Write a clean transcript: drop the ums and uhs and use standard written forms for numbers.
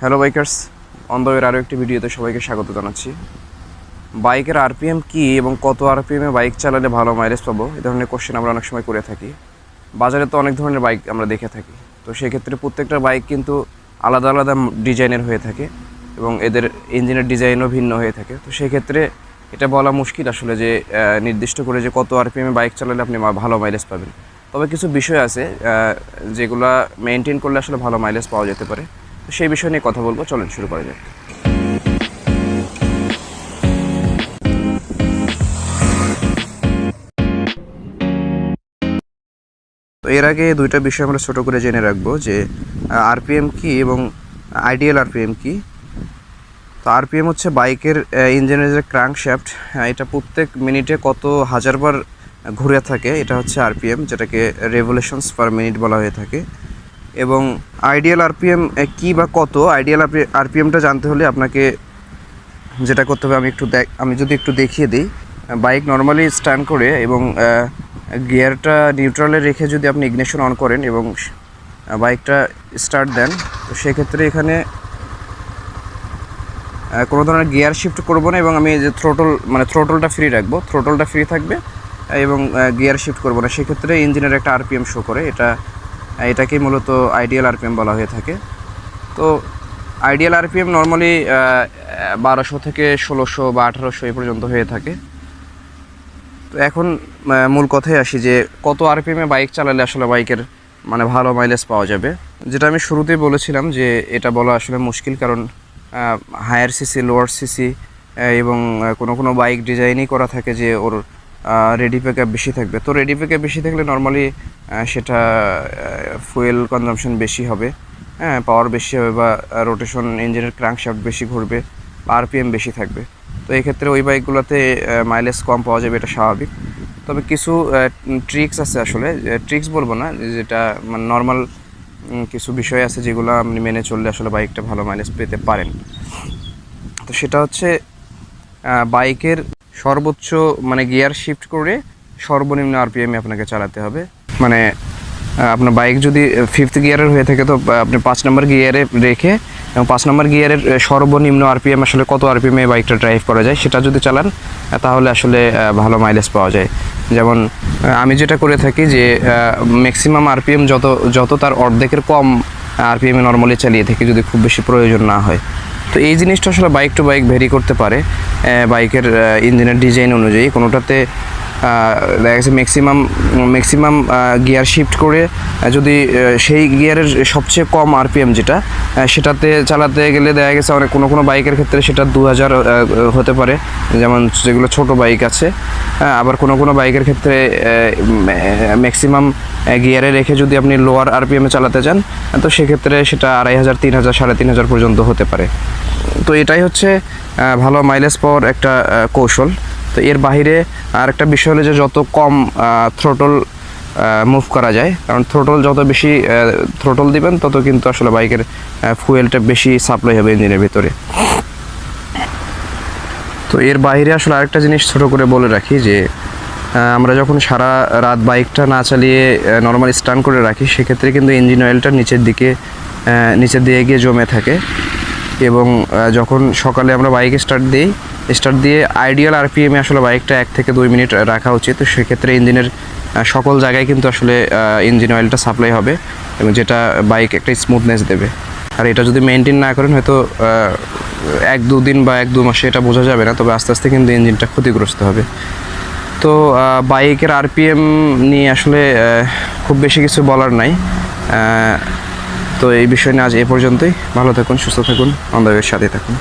Hello bikers, অন্ধের আরও একটি ভিডিওতে সবাইকে স্বাগত জানাচ্ছি। বাইকের আরপিএম কী এবং কত আরপিএমে বাইক চালালে ভালো মাইলেজ পাবো, এই ধরনের কোশ্চেন আমরা অনেক সময় করে থাকি। বাজারে তো অনেক ধরনের বাইক আমরা দেখে থাকি, তো সেক্ষেত্রে প্রত্যেকটা বাইক কিন্তু আলাদা আলাদা ডিজাইনের হয়ে থাকে এবং এদের ইঞ্জিনের ডিজাইনও ভিন্ন হয়ে থাকে। তো সেক্ষেত্রে এটা বলা মুশকিল আসলে যে নির্দিষ্ট করে যে কত আরপিএমে বাইক চালালে আপনি ভালো মাইলেজ পাবেন। তবে কিছু বিষয় আছে যেগুলা মেনটেন করলে আসলে ভালো মাইলেজ পাওয়া যেতে পারে। তো সেই বিষয় নিয়ে কথা বলবো, চলেন শুরু করা যাক। তো এর আগে দুইটা বিষয় আমরা ছোট করে জেনে রাখবো যে আরপিএম কি এবং আইডিয়াল আরপিএম কি। তো আরপিএম হচ্ছে বাইকের ইঞ্জিনের যে ক্র্যাঙ্কশ্যাফট, এটা প্রত্যেক মিনিটে কত হাজারবার ঘুরে থাকে, এটা হচ্ছে আরপিএম, যেটাকে রেভলিউশনস পার মিনিট বলা হয়ে থাকে। এবং আইডিয়াল আরপিএম কী বা কত, আইডিয়াল আরপিএমটা জানতে হলে আপনাকে যেটা করতে হবে, আমি যদি একটু দেখিয়ে দিই। বাইক নর্মালি স্ট্যান্ড করে এবং গিয়ারটা নিউট্রালে রেখে যদি আপনি ইগনিশন অন করেন এবং বাইকটা স্টার্ট দেন, তো সেক্ষেত্রে এখানে কোনো ধরনের গিয়ার শিফট করব না এবং আমি যে থ্রোটলটা ফ্রি রাখবো, থ্রোটলটা ফ্রি থাকবে এবং গিয়ার শিফট করব না। সেক্ষেত্রে ইঞ্জিনের একটা আরপিএম শো করে, এটাকেই মূলত আইডিয়াল আরপিএম বলা হয়ে থাকে। তো আইডিয়াল আরপিএম নর্মালি 1200 থেকে 1600 বা 1800 এই পর্যন্ত হয়ে থাকে। তো এখন মূল কথায় আসি যে কত আরপিএমে বাইক চালালে আসলে বাইকের ভালো মাইলেজ পাওয়া যাবে। যেটা আমি শুরুতেই বলেছিলাম যে এটা বলা আসলে মুশকিল, কারণ হায়ার সিসি, লোয়ার সিসি এবং কোনো বাইক ডিজাইনই করা থাকে যে ওর রেডি পিকআপ বেশি থাকবে। তো রেডি পিকআপ বেশি থাকলে নর্মালি সেটা ফুয়েল কনজাম্পশন বেশি হবে, পাওয়ার বেশি হবে, বা রোটেশন ইঞ্জিনের ক্র্যাঙ্কশ্যাফট বেশি ঘুরবে, বা আরপিএম বেশি থাকবে। তো এই ক্ষেত্রে ওই বাইকগুলোতে মাইলেজ কম পাওয়া যাবে, এটা স্বাভাবিক। তবে কিছু ট্রিক্স আছে, আসলে ট্রিক্স বলবো না, যেটা নর্মাল কিছু বিষয় আছে যেগুলো আপনি মেনে চললে আসলে বাইকটা ভালো মাইলেজ পেতে পারেন। তো সেটা হচ্ছে বাইকের সর্বোচ্চ গিয়ার শিফট করে সর্বনিম্ন আরপিএমে আপনাকে চালাতে হবে। আপনার বাইক যদি 5th গিয়ারের হয়ে থাকে, তো আপনি 5 নম্বর গিয়ারে রেখে এবং 5 নম্বর গিয়ারের সর্বনিম্ন আরপিএম আসলে কত আরপিএমে বাইকটা ড্রাইভ করা যায় সেটা যদি চালান, তাহলে আসলে ভালো মাইলেজ পাওয়া যায়। যেমন আমি যেটা করে থাকি যে ম্যাক্সিমাম আরপিএম যত তার অর্ধেকের কম আরপিএমে নর্মালি চালিয়ে থাকি, যদি খুব বেশি প্রয়োজন না হয়। তো এই জিনিসটা আসলে বাইক টু বাইক ভেরি করতে পারে, বাইকের ইঞ্জিনের ডিজাইন অনুযায়ী। কোনোটাতে দেখা গেছে ম্যাক্সিমাম গিয়ার শিফট করে যদি সেই গিয়ারের সবচেয়ে কম আরপিএম যেটা, সেটাতে চালাতে গেলে দেখা গেছে কোনো বাইকের ক্ষেত্রে সেটা 2000 হতে পারে, যেমন যেগুলো ছোট বাইক আছে। আবার কোনো বাইকের ক্ষেত্রে ম্যাক্সিমাম গিয়ারে রেখে যদি আপনি লোয়ার আরপিএমে চালাতে চান, তো সেক্ষেত্রে সেটা 2500, 3000, 3500 পর্যন্ত হতে পারে। তো এটাই হচ্ছে ভালো মাইলেজ পাওয়ার একটা কৌশল। তো এর বাইরে আর একটা বিষয় হলো যে যত কম থ্রোটল মুভ করা যায়, কারণ যত বেশি থ্রোটল দিবেন তত কিন্তু আসলে বাইকের ফুয়েলটা বেশি সাপ্লাই হবে ইঞ্জিনের ভিতরে। তো এর বাইরে আসলে আরেকটা জিনিস ছোট করে বলে রাখি যে আমরা যখন সারা রাত বাইকটা না চালিয়ে নর্মাল স্টার্ট করে রাখি, সেক্ষেত্রে কিন্তু ইঞ্জিন অয়েলটা নিচের দিয়ে গিয়ে জমে থাকে। এবং যখন সকালে আমরা বাইক স্টার্ট দিয়ে আইডিয়াল আরপিএমে আসলে বাইকটা 1 থেকে 2 মিনিট রাখা উচিত। তো সেক্ষেত্রে ইঞ্জিনের সকল জায়গায় কিন্তু আসলে ইঞ্জিন অয়েলটা সাপ্লাই হবে এবং যেটা বাইক একটা স্মুথনেস দেবে। আর এটা যদি মেনটেন না করেন, হয়তো 1-2 দিন বা 1-2 মাসে এটা বোঝা যাবে না, তবে আস্তে আস্তে কিন্তু ইঞ্জিনটা ক্ষতিগ্রস্ত হবে। তো বাইকের আরপিএম নিয়ে আসলে খুব বেশি কিছু বলার নাই। তো এই বিষয় নিয়ে আজ এ পর্যন্তই। ভালো থাকুন, সুস্থ থাকুন, আমাদের সাথে থাকুন।